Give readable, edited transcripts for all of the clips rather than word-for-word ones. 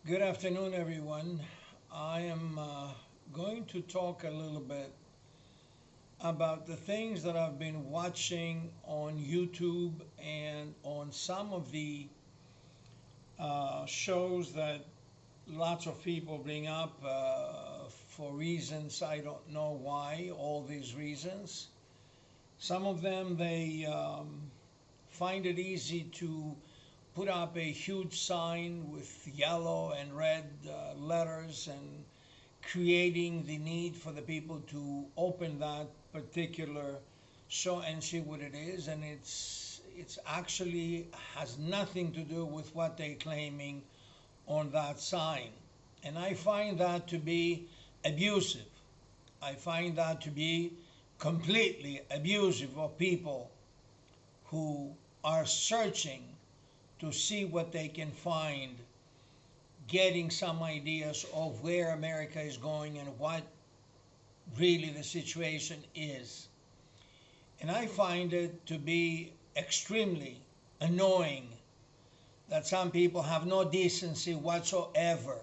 Good afternoon, everyone. I am going to talk a little bit about the things that I've been watching on YouTube and on some of the shows that lots of people bring up for reasons I don't know why, all these reasons. Some of them they find it easy to put up a huge sign with yellow and red letters and creating the need for the people to open that particular show and see what it is, and it's actually has nothing to do with what they're claiming on that sign. And I find that to be abusive. I find that to be completely abusive of people who are searching to see what they can find, getting some ideas of where America is going and what really the situation is. And I find it to be extremely annoying that some people have no decency whatsoever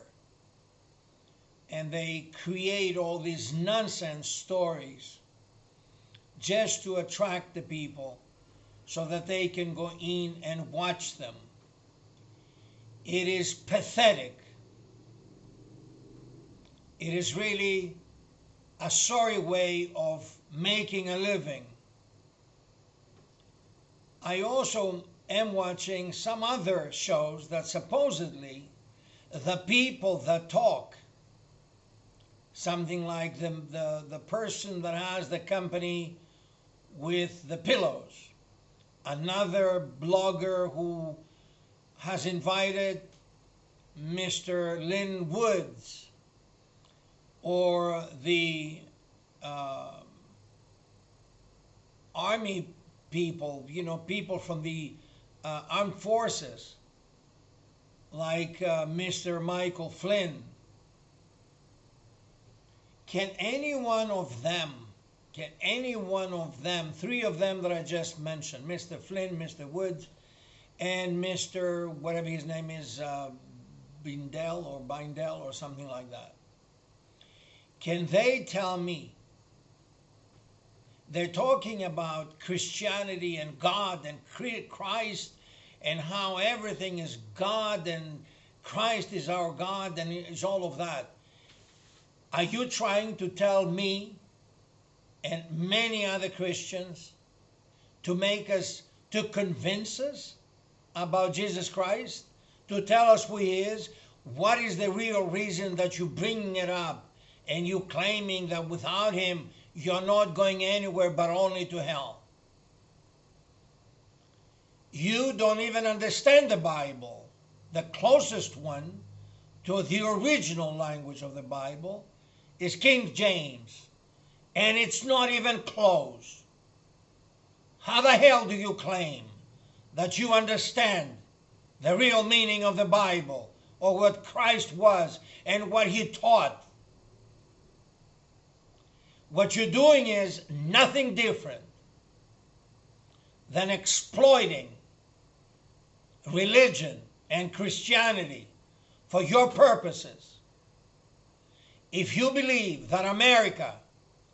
and they create all these nonsense stories just to attract the people so that they can go in and watch them. It is pathetic. It is really a sorry way of making a living. I also am watching some other shows that supposedly the people that talk, something like the person that has the company with the pillows, another blogger who has invited Mr. Lynn Woods, or the army people, people from the armed forces, like Mr. Michael Flynn. Can any one of them, three of them that I just mentioned, Mr. Flynn, Mr. Woods, and Mr. whatever his name is, Bindel or something like that, can they tell me, they're talking about Christianity and God and Christ and how everything is God and Christ is our God and it's all of that. Are you trying to tell me and many other Christians to convince us about Jesus Christ, to tell us who He is? What is the real reason that you're bringing it up and you claiming that without Him you're not going anywhere but only to hell? You don't even understand the Bible. The closest one to the original language of the Bible is King James, and it's not even close. How the hell do you claim that you understand the real meaning of the Bible, or what Christ was and what He taught? What you're doing is nothing different than exploiting religion and Christianity for your purposes. If you believe that America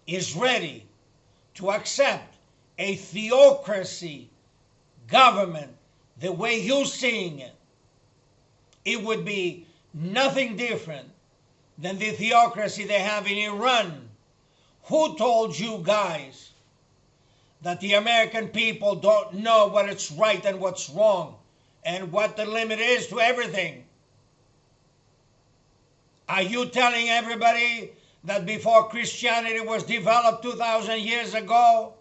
is ready to accept a theocracy government the way you're seeing it, it would be nothing different than the theocracy they have in Iran. Who told you guys that the American people don't know what is right and what's wrong and what the limit is to everything? Are you telling everybody that before Christianity was developed 2,000 years ago,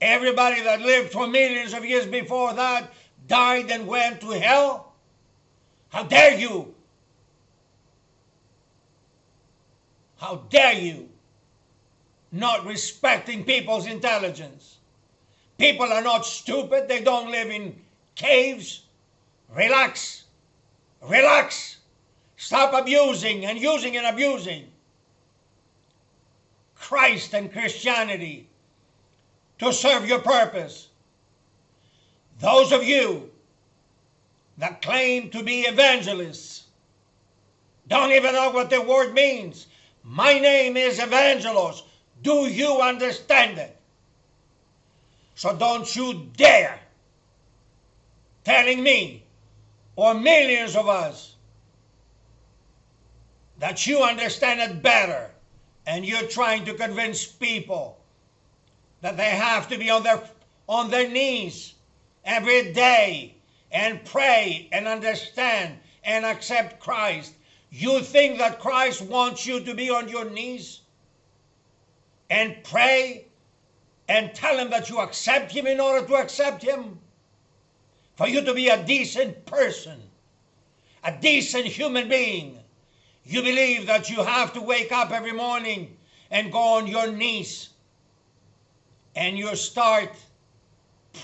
everybody that lived for millions of years before that died and went to hell? How dare you? How dare you not respecting people's intelligence? People are not stupid. They don't live in caves. Relax. Relax. Stop abusing and using and abusing Christ and Christianity to serve your purpose. Those of you that claim to be evangelists don't even know what the word means. My name is Evangelos. Do you understand it? So don't you dare telling me or millions of us that you understand it better, and you're trying to convince people that they have to be on their knees every day and pray and understand and accept Christ. You think that Christ wants you to be on your knees and pray and tell him that you accept him in order to accept him? For you to be a decent person, a decent human being, you believe that you have to wake up every morning and go on your knees and you start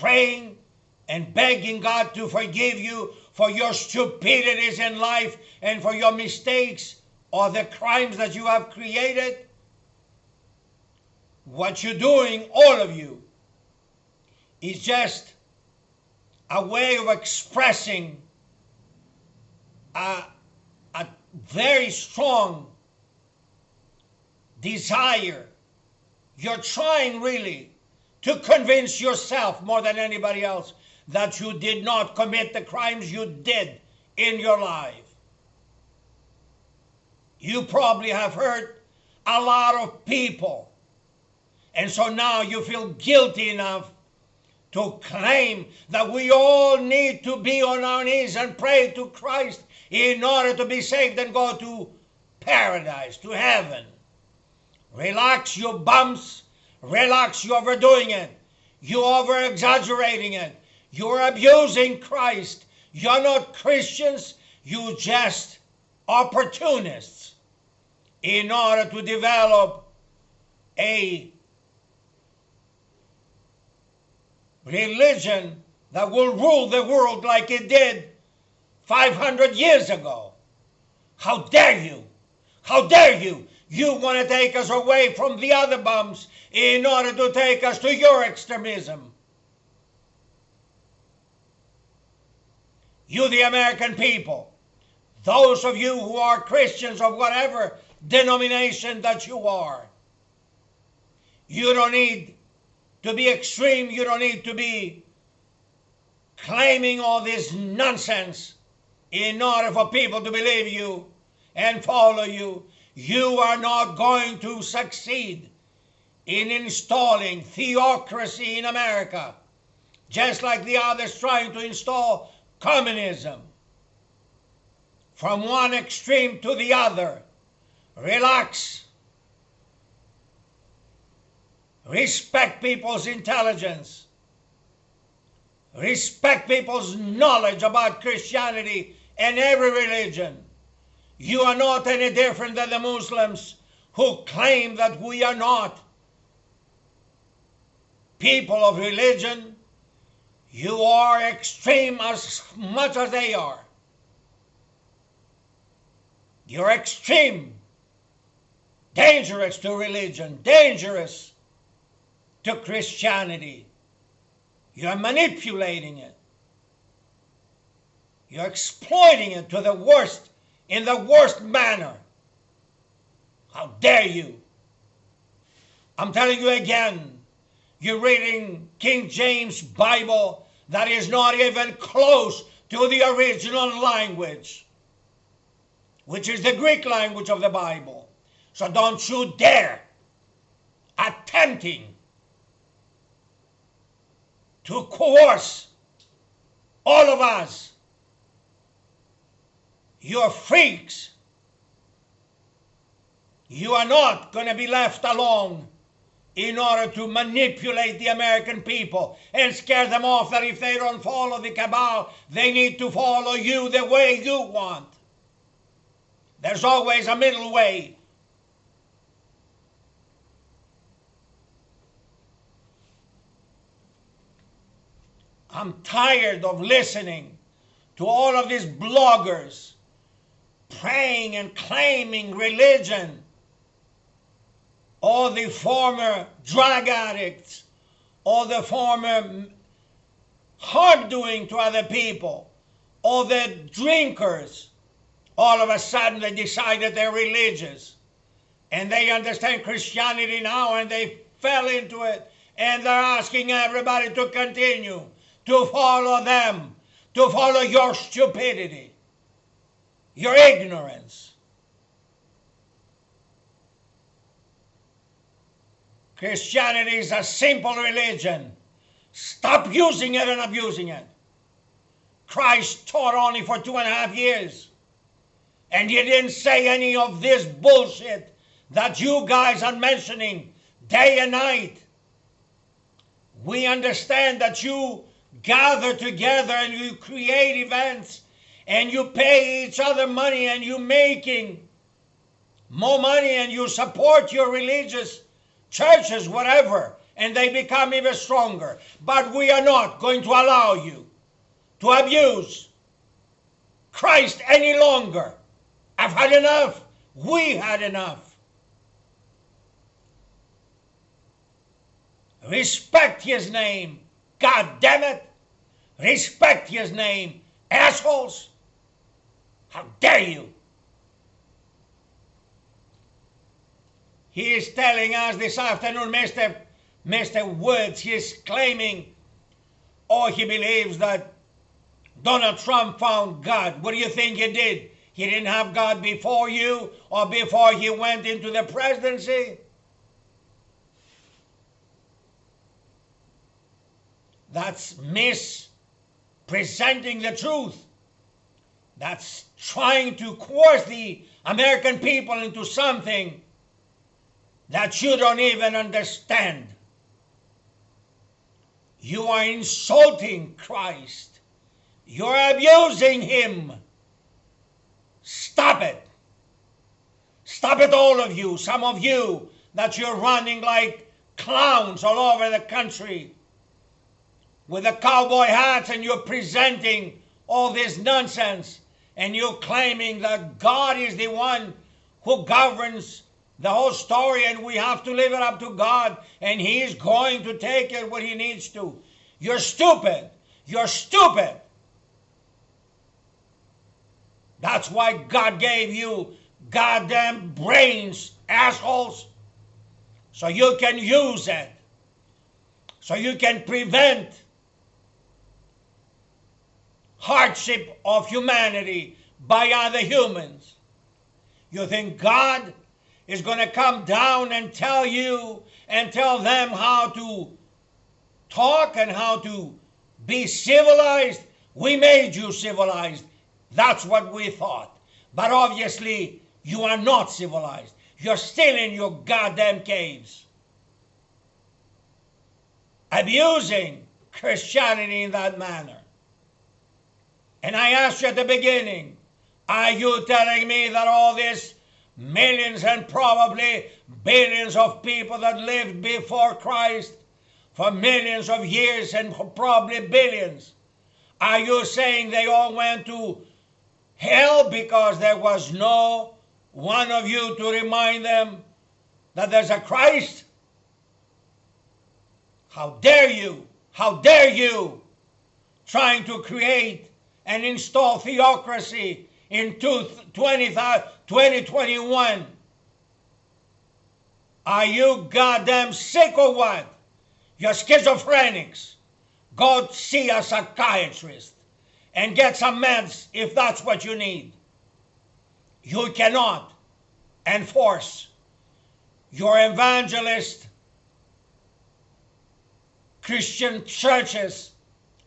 praying and begging God to forgive you for your stupidities in life and for your mistakes or the crimes that you have created. What you're doing, all of you, is just a way of expressing a very strong desire. You're trying really to convince yourself more than anybody else that you did not commit the crimes you did in your life. You probably have hurt a lot of people, and so now you feel guilty enough to claim that we all need to be on our knees and pray to Christ in order to be saved and go to paradise, to heaven. Relax, you bumps. Relax, you're overdoing it. You're over-exaggerating it. You're abusing Christ. You're not Christians. You're just opportunists in order to develop a religion that will rule the world like it did 500 years ago. How dare you? How dare you? You want to take us away from the other bums in order to take us to your extremism. You, the American people, those of you who are Christians of whatever denomination that you are, you don't need to be extreme. You don't need to be claiming all this nonsense in order for people to believe you and follow you. You are not going to succeed in installing theocracy in America, just like the others trying to install communism. From one extreme to the other. Relax. Respect people's intelligence. Respect people's knowledge about Christianity and every religion. You are not any different than the Muslims who claim that we are not people of religion. You are extreme as much as they are. You're extreme, dangerous to religion, dangerous to Christianity. You're manipulating it. You're exploiting it to the worst, in the worst manner. How dare you? I'm telling you again, you're reading King James Bible that is not even close to the original language, which is the Greek language of the Bible. So don't you dare attempting to coerce all of us. You're freaks. You are not going to be left alone in order to manipulate the American people and scare them off that if they don't follow the cabal, they need to follow you the way you want. There's always a middle way. I'm tired of listening to all of these bloggers praying and claiming religion. All the former drug addicts, all the former harm doing to other people, All the drinkers, all of a sudden they decided they're religious. And they understand Christianity now and they fell into it. And they're asking everybody to continue to follow them, to follow your stupidity, your ignorance. Christianity is a simple religion. Stop using it and abusing it. Christ taught only for 2.5 years. And he didn't say any of this bullshit that you guys are mentioning day and night. We understand that you gather together and you create events and you pay each other money and you making more money and you support your religious churches, whatever, and they become even stronger. But we are not going to allow you to abuse Christ any longer. I've had enough. We had enough. Respect his name. God damn it. Respect his name. Assholes. How dare you? He is telling us this afternoon, Mr. Woods, he is claiming, oh, he believes that Donald Trump found God. What do you think he did? He didn't have God before you or before he went into the presidency? That's mispresenting the truth. That's trying to coerce the American people into something that you don't even understand. You are insulting Christ. You're abusing him. Stop it. Stop it, all of you. Some of you that you're running like clowns all over the country with the cowboy hats and you're presenting all this nonsense and you're claiming that God is the one who governs the whole story and we have to leave it up to God and he's going to take it what he needs to. You're stupid. You're stupid. That's why God gave you goddamn brains, assholes, so you can use it, so you can prevent hardship of humanity by other humans. You think God is going to come down and tell you and tell them how to talk and how to be civilized? We made you civilized. That's what we thought. But obviously, you are not civilized. You're still in your goddamn caves, abusing Christianity in that manner. And I asked you at the beginning, are you telling me that all these millions and probably billions of people that lived before Christ for millions of years and probably billions, are you saying they all went to hell because there was no one of you to remind them that there's a Christ? How dare you? How dare you trying to create and install theocracy in 2021? Are you goddamn sick or what? You're schizophrenics. Go see a psychiatrist and get some meds if that's what you need. You cannot enforce your evangelist Christian churches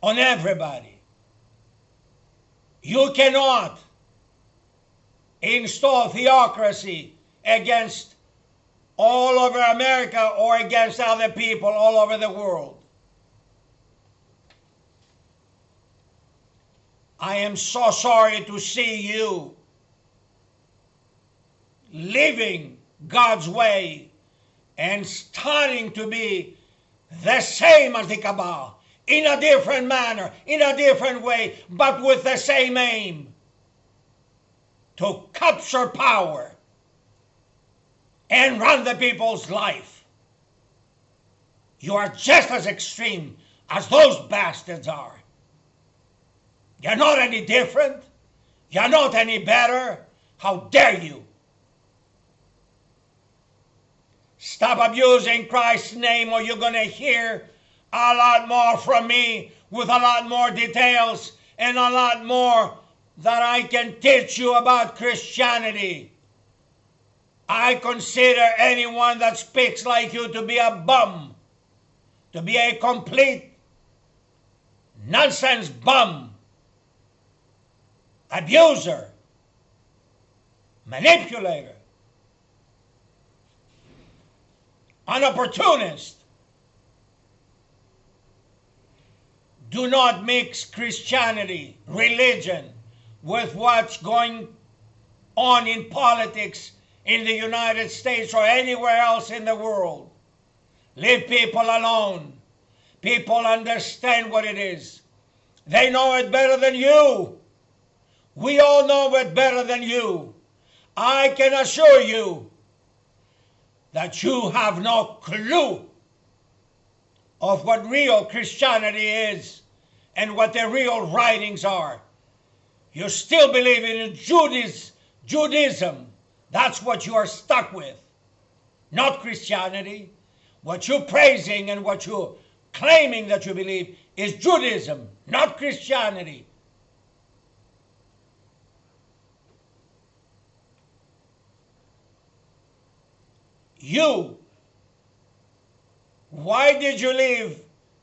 on everybody. You cannot install theocracy against all over America or against other people all over the world. I am so sorry to see you living God's way and starting to be the same as the cabal, in a different manner, in a different way, but with the same aim: to capture power and run the people's life. You are just as extreme as those bastards are. You're not any different. You're not any better. How dare you? Stop abusing Christ's name, or you're going to hear a lot more from me with a lot more details and a lot more that I can teach you about Christianity. I consider anyone that speaks like you to be a bum, to be a complete nonsense bum, abuser, manipulator, an opportunist. Do not mix Christianity, religion, with what's going on in politics in the United States or anywhere else in the world. Leave people alone. People understand what it is. They know it better than you. We all know it better than you. I can assure you that you have no clue of what real Christianity is and what the real writings are. You still believe in Judaism. That's what you are stuck with, not Christianity. What you're praising and what you're claiming that you believe is Judaism, not Christianity. You, why did you leave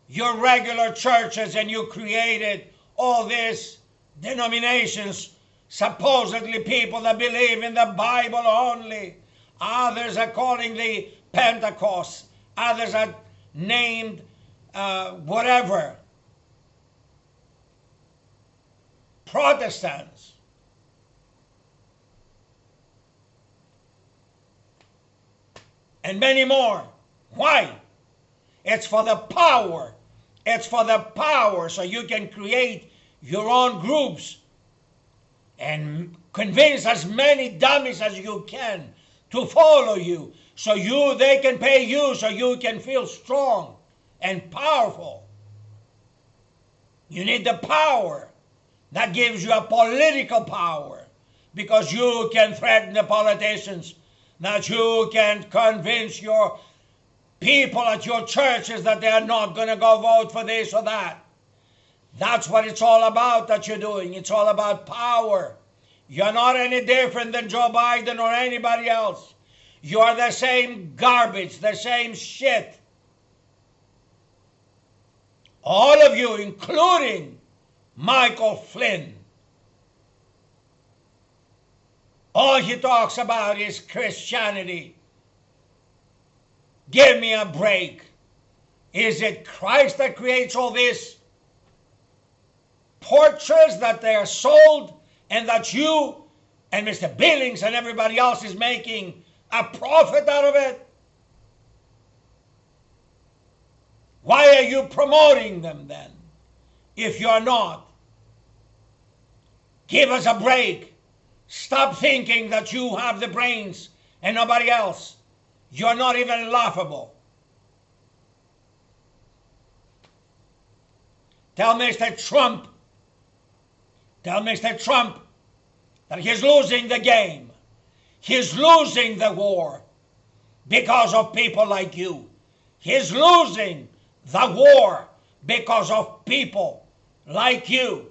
your regular churches and you created all these denominations, supposedly people that believe in the Bible only? Others are calling the Pentecost. Others are named whatever. Protestants. And many more. Why? It's for the power. It's for the power, so you can create your own groups and convince as many dummies as you can to follow you, so they can pay you, so you can feel strong and powerful. You need the power. That gives you a political power, because you can threaten the politicians, that you can convince your people at your churches that they are not going to go vote for this or that. That's what it's all about that you're doing. It's all about power. You're not any different than Joe Biden or anybody else. You are the same garbage, the same shit. All of you, including Michael Flynn. All he talks about is Christianity. Give me a break. Is it Christ that creates all this? Portraits that they are sold and that you and Mr. Billings and everybody else is making a profit out of it? Why are you promoting them then, if you're not? Give us a break. Stop thinking that you have the brains and nobody else. You're not even laughable. Tell Mr. Trump that he's losing the game. He's losing the war because of people like you. He's losing the war because of people like you.